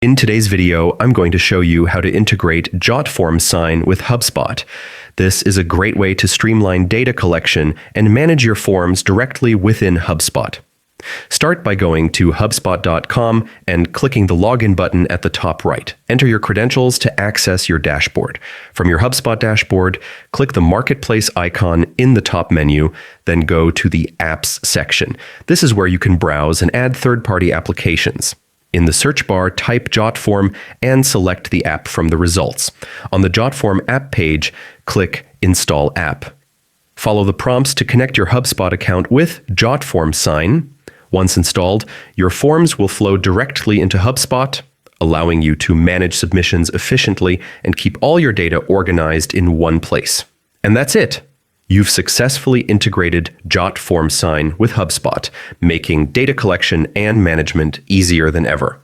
In today's video, I'm going to show you how to integrate Jotform Sign with HubSpot. This is a great way to streamline data collection and manage your forms directly within HubSpot. Start by going to hubspot.com and clicking the login button at the top right. Enter your credentials to access your dashboard. From your HubSpot dashboard, click the Marketplace icon in the top menu, then go to the Apps section. This is where you can browse and add third-party applications. In the search bar, type Jotform and select the app from the results. On the Jotform app page, click Install App. Follow the prompts to connect your HubSpot account with Jotform Sign. Once installed, your forms will flow directly into HubSpot, allowing you to manage submissions efficiently and keep all your data organized in one place. And that's it. You've successfully integrated Jotform Sign with HubSpot, making data collection and management easier than ever.